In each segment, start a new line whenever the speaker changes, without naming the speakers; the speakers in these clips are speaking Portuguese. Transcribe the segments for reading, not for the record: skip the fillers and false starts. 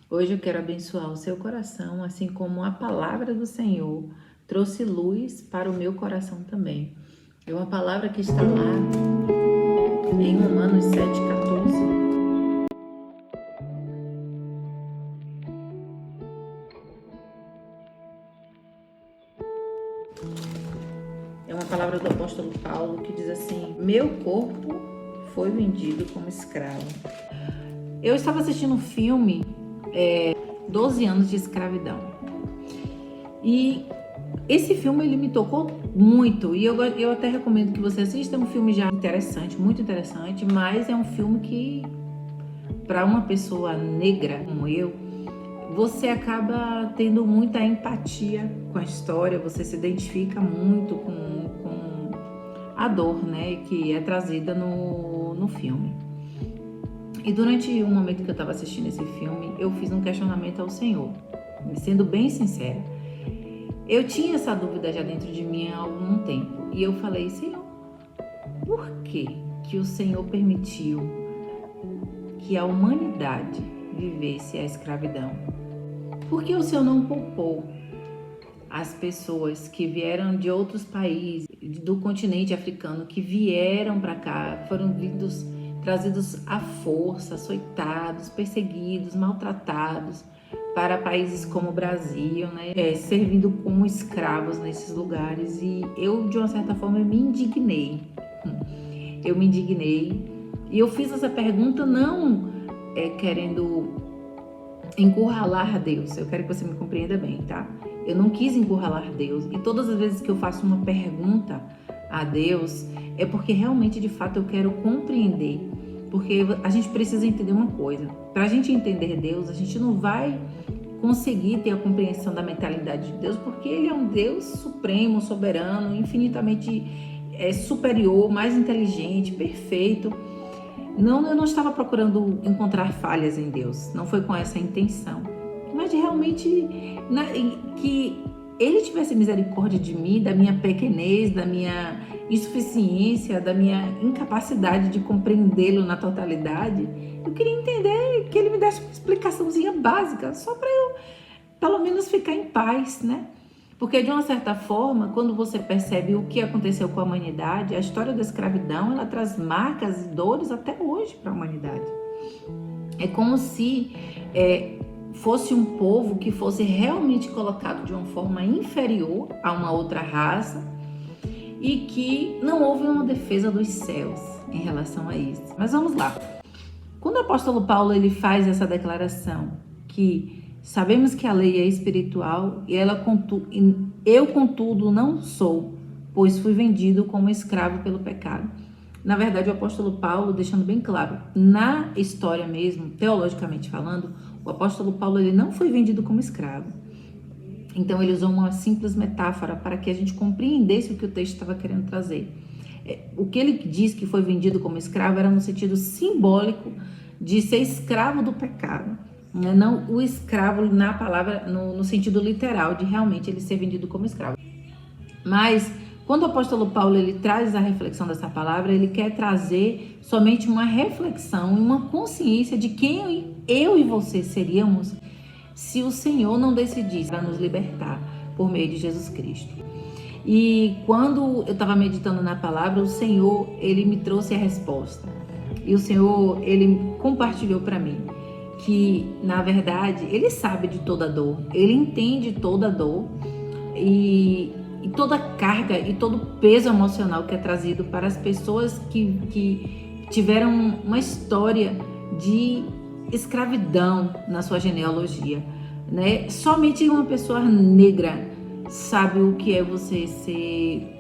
Hoje eu quero abençoar o seu coração, assim como a palavra do Senhor trouxe luz para o meu coração também. É uma palavra que está lá em Romanos 7,14. É uma palavra do apóstolo Paulo que diz assim: meu corpo foi vendido como escravo. Eu estava assistindo um filme, 12 anos de escravidão. E esse filme ele me tocou muito e eu até recomendo que você assista. É um filme já interessante, muito interessante, mas é um filme que, para uma pessoa negra como eu, você acaba tendo muita empatia com a história, você se identifica muito com a dor, né, que é trazida no filme. E durante o momento que eu estava assistindo esse filme, eu fiz um questionamento ao Senhor, sendo bem sincera. Eu tinha essa dúvida já dentro de mim há algum tempo. E eu falei: Senhor, por que o Senhor permitiu que a humanidade vivesse a escravidão? Por que o Senhor não poupou as pessoas que vieram de outros países, do continente africano, que vieram para cá, foram trazidos à força, açoitados, perseguidos, maltratados, para países como o Brasil, né, servindo como escravos nesses lugares? E eu, de uma certa forma, me indignei. Eu me indignei e eu fiz essa pergunta não querendo encurralar Deus. Eu quero que você me compreenda bem, tá? Eu não quis encurralar Deus. E todas as vezes que eu faço uma pergunta a Deus, é porque realmente, de fato, eu quero compreender. Porque a gente precisa entender uma coisa. Para a gente entender Deus, a gente não vai conseguir ter a compreensão da mentalidade de Deus, porque Ele é um Deus supremo, soberano, infinitamente superior, mais inteligente, perfeito. Não, eu não estava procurando encontrar falhas em Deus, não foi com essa intenção, mas de realmente que Ele tivesse misericórdia de mim, da minha pequenez, da minha insuficiência, da minha incapacidade de compreendê-lo na totalidade. Eu queria entender, que Ele me desse uma explicaçãozinha básica, só para eu pelo menos ficar em paz, né? Porque, de uma certa forma, quando você percebe o que aconteceu com a humanidade, a história da escravidão, ela traz marcas e dores até hoje para a humanidade. É como se fosse um povo que fosse realmente colocado de uma forma inferior a uma outra raça e que não houve uma defesa dos céus em relação a isso. Mas vamos lá. Quando o apóstolo Paulo ele faz essa declaração que sabemos que a lei é espiritual e eu, contudo, não sou, pois fui vendido como escravo pelo pecado. Na verdade, o apóstolo Paulo, deixando bem claro, na história mesmo, teologicamente falando, o apóstolo Paulo ele não foi vendido como escravo. Então, ele usou uma simples metáfora para que a gente compreendesse o que o texto estava querendo trazer. O que ele diz que foi vendido como escravo era no sentido simbólico de ser escravo do pecado. Não o escravo na palavra, no sentido literal, de realmente ele ser vendido como escravo. Mas, quando o apóstolo Paulo ele traz a reflexão dessa palavra, ele quer trazer somente uma reflexão, uma consciência de quem eu e você seríamos se o Senhor não decidisse para nos libertar por meio de Jesus Cristo. E quando eu estava meditando na palavra, o Senhor, ele me trouxe a resposta. E o Senhor, ele compartilhou para mim que, na verdade, ele sabe de toda dor, ele entende toda dor e toda a carga e todo o peso emocional que é trazido para as pessoas que tiveram uma história de escravidão na sua genealogia, né? Somente uma pessoa negra sabe o que é você ser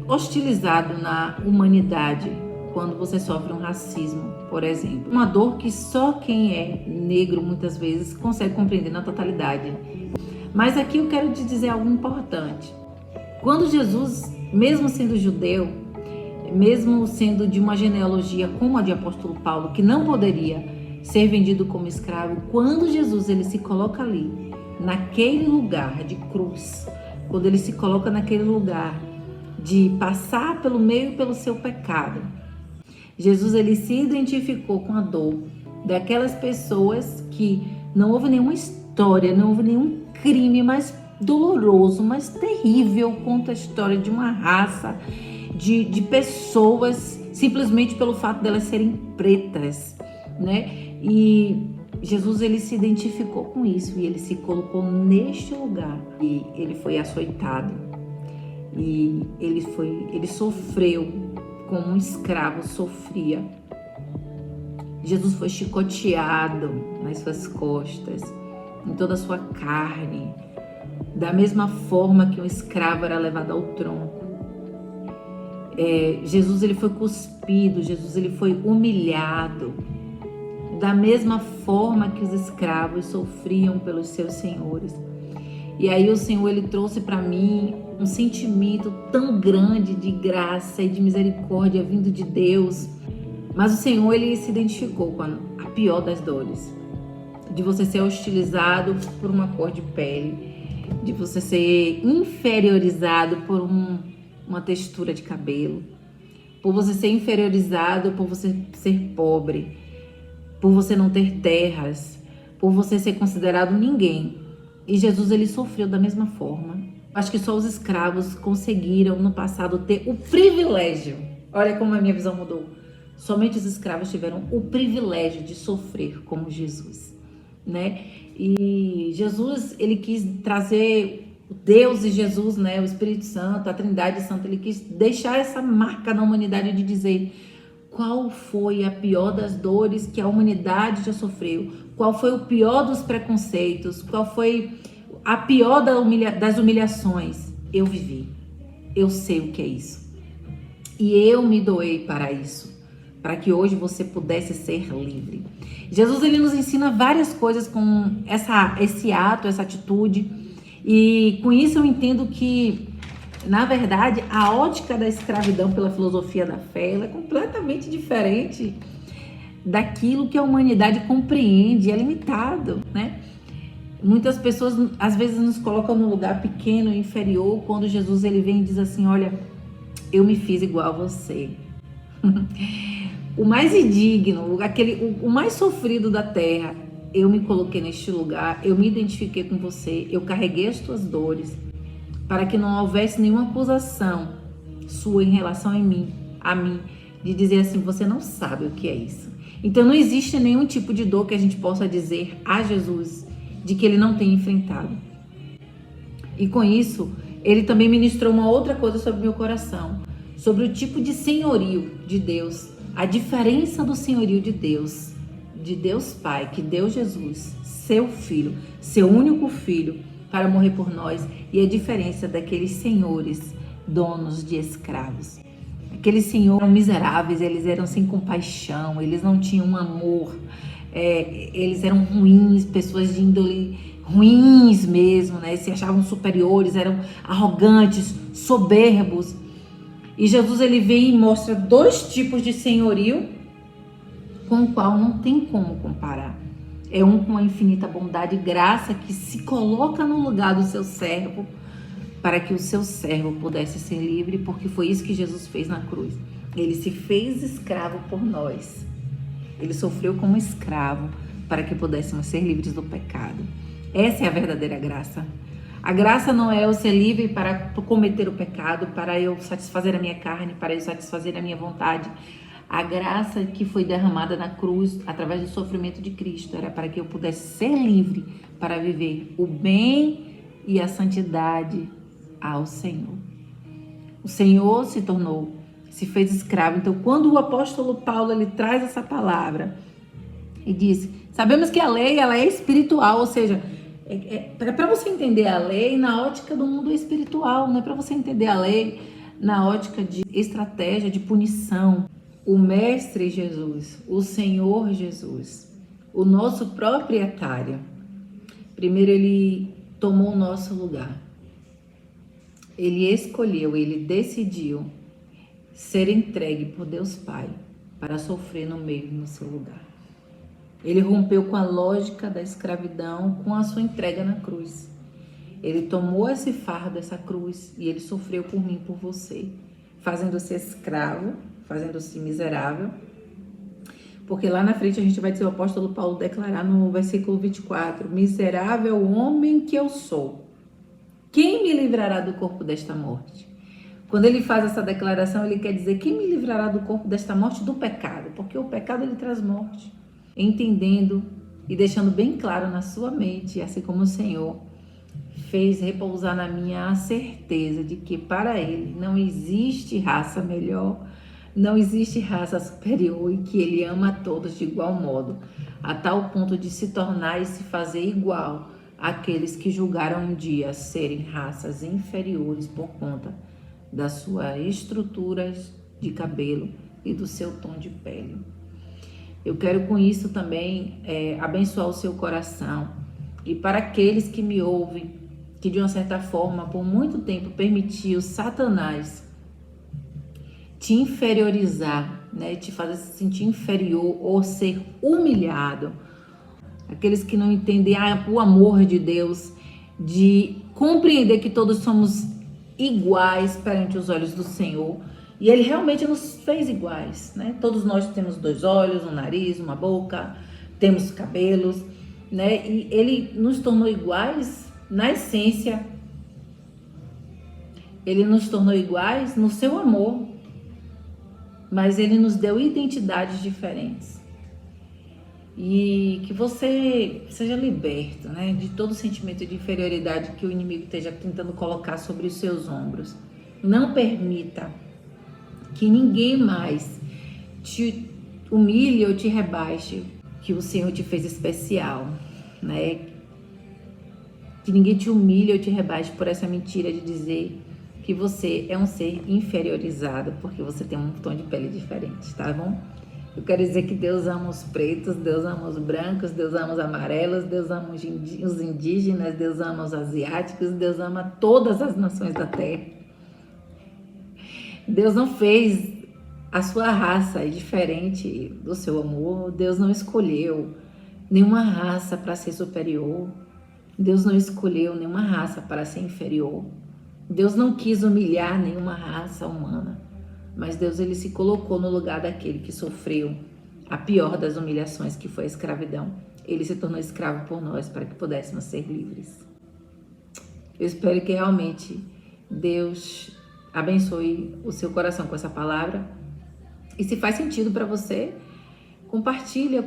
hostilizado na humanidade quando você sofre um racismo, por exemplo. Uma dor que só quem é negro muitas vezes consegue compreender na totalidade. Mas aqui eu quero te dizer algo importante. Quando Jesus, mesmo sendo judeu, mesmo sendo de uma genealogia como a de apóstolo Paulo, que não poderia ser vendido como escravo, quando Jesus ele se coloca ali, naquele lugar de cruz, quando ele se coloca naquele lugar de passar pelo meio pelo seu pecado, Jesus ele se identificou com a dor daquelas pessoas que Não houve nenhuma história, não houve nenhum crime mais doloroso, mais terrível contra a história de uma raça, de pessoas, simplesmente pelo fato delas serem pretas, né? E Jesus, ele se identificou com isso e ele se colocou neste lugar. E ele foi açoitado e ele sofreu como um escravo sofria. Jesus foi chicoteado nas suas costas, em toda a sua carne, da mesma forma que um escravo era levado ao tronco. Jesus, ele foi cuspido, Jesus, ele foi humilhado, da mesma forma que os escravos sofriam pelos seus senhores. E aí o Senhor, ele trouxe para mim um sentimento tão grande de graça e de misericórdia vindo de Deus. Mas o Senhor, ele se identificou com a pior das dores, de você ser hostilizado por uma cor de pele, de você ser inferiorizado por uma textura de cabelo, por você ser inferiorizado por você ser pobre, por você não ter terras, por você ser considerado ninguém. E Jesus, ele sofreu da mesma forma. Acho que só os escravos conseguiram no passado ter o privilégio. Olha como a minha visão mudou. Somente os escravos tiveram o privilégio de sofrer como Jesus, né? E Jesus, ele quis trazer Deus e Jesus, né? O Espírito Santo, a Trindade Santa, ele quis deixar essa marca na humanidade de dizer qual foi a pior das dores que a humanidade já sofreu, qual foi o pior dos preconceitos, qual foi a pior das humilhações. Eu vivi, eu sei o que é isso. E eu me doei para isso, para que hoje você pudesse ser livre. Jesus, ele nos ensina várias coisas com esse ato, essa atitude. E com isso eu entendo que, na verdade, a ótica da escravidão pela filosofia da fé, ela é completamente diferente daquilo que a humanidade compreende, é limitado, né? Muitas pessoas, às vezes, nos colocam num lugar pequeno, inferior, quando Jesus, ele vem e diz assim, olha, eu me fiz igual a você. O mais indigno, o mais sofrido da terra, eu me coloquei neste lugar, eu me identifiquei com você, eu carreguei as tuas dores, para que não houvesse nenhuma acusação sua em relação a mim, de dizer assim, você não sabe o que é isso. Então não existe nenhum tipo de dor que a gente possa dizer a Jesus de que ele não tem enfrentado. E com isso, ele também ministrou uma outra coisa sobre o meu coração, sobre o tipo de senhorio de Deus, a diferença do senhorio de Deus Pai, que deu Jesus, seu filho, seu único filho, para morrer por nós, e a diferença daqueles senhores, donos de escravos. Aqueles senhores eram miseráveis, eles eram sem compaixão, eles não tinham amor, eles eram ruins, pessoas de índole ruins mesmo, né? Se achavam superiores, eram arrogantes, soberbos. E Jesus, ele vem e mostra dois tipos de senhorio com o qual não tem como comparar. É um com a infinita bondade e graça que se coloca no lugar do seu servo para que o seu servo pudesse ser livre, porque foi isso que Jesus fez na cruz. Ele se fez escravo por nós. Ele sofreu como escravo para que pudéssemos ser livres do pecado. Essa é a verdadeira graça. A graça não é eu ser livre para cometer o pecado, para eu satisfazer a minha carne, para eu satisfazer a minha vontade. A graça que foi derramada na cruz, através do sofrimento de Cristo, era para que eu pudesse ser livre para viver o bem e a santidade ao Senhor. O Senhor se fez escravo. Então, quando o apóstolo Paulo, ele traz essa palavra e diz, sabemos que a lei, ela é espiritual, ou seja, é para você entender a lei na ótica do mundo espiritual, não é para você entender a lei na ótica de estratégia, de punição. O Mestre Jesus, o Senhor Jesus, o nosso proprietário, primeiro ele tomou o nosso lugar. Ele escolheu, ele decidiu ser entregue por Deus Pai para sofrer no seu lugar. Ele rompeu com a lógica da escravidão com a sua entrega na cruz. Ele tomou esse fardo, essa cruz, e ele sofreu por mim, por você, fazendo-se escravo, fazendo-se miserável, Porque lá na frente a gente vai ter o apóstolo Paulo declarar no versículo 24: miserável homem que eu sou, quem me livrará do corpo desta morte? Quando ele faz essa declaração, ele quer dizer: quem me livrará do corpo desta morte? Do pecado, porque o pecado ele traz morte. Entendendo e deixando bem claro na sua mente, assim como o Senhor fez repousar na minha a certeza de que para ele não existe raça melhor, não existe raça superior, e que ele ama a todos de igual modo, a tal ponto de se tornar e se fazer igual àqueles que julgaram um dia serem raças inferiores por conta da sua estrutura de cabelo e do seu tom de pele. Eu quero com isso também abençoar o seu coração, e para aqueles que me ouvem, que de uma certa forma por muito tempo permitiu Satanás te inferiorizar, né, te fazer se sentir inferior ou ser humilhado, aqueles que não entendem o amor de Deus, de compreender que todos somos iguais perante os olhos do Senhor, e Ele realmente nos fez iguais, né? Todos nós temos 2 olhos, um nariz, uma boca, temos cabelos, né? E Ele nos tornou iguais na essência. Ele nos tornou iguais no seu amor, mas Ele nos deu identidades diferentes. E que você seja liberto, né, de todo sentimento de inferioridade que o inimigo esteja tentando colocar sobre os seus ombros. Não permita que ninguém mais te humilhe ou te rebaixe, que o Senhor te fez especial, né? Que ninguém te humilhe ou te rebaixe por essa mentira de dizer que você é um ser inferiorizado porque você tem um tom de pele diferente, tá bom? Eu quero dizer que Deus ama os pretos, Deus ama os brancos, Deus ama os amarelos, Deus ama os indígenas, Deus ama os asiáticos, Deus ama todas as nações da terra. Deus não fez a sua raça diferente do seu amor. Deus não escolheu nenhuma raça para ser superior. Deus não escolheu nenhuma raça para ser inferior. Deus não quis humilhar nenhuma raça humana. Mas Deus, ele se colocou no lugar daquele que sofreu a pior das humilhações, que foi a escravidão. Ele se tornou escravo por nós para que pudéssemos ser livres. Eu espero que realmente Deus abençoe o seu coração com essa palavra. E se faz sentido para você, compartilha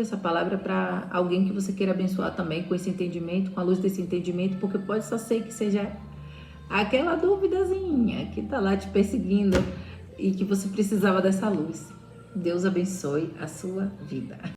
essa palavra para alguém que você queira abençoar também com esse entendimento, com a luz desse entendimento, porque pode só ser que seja aquela duvidazinha que está lá te perseguindo e que você precisava dessa luz. Deus abençoe a sua vida.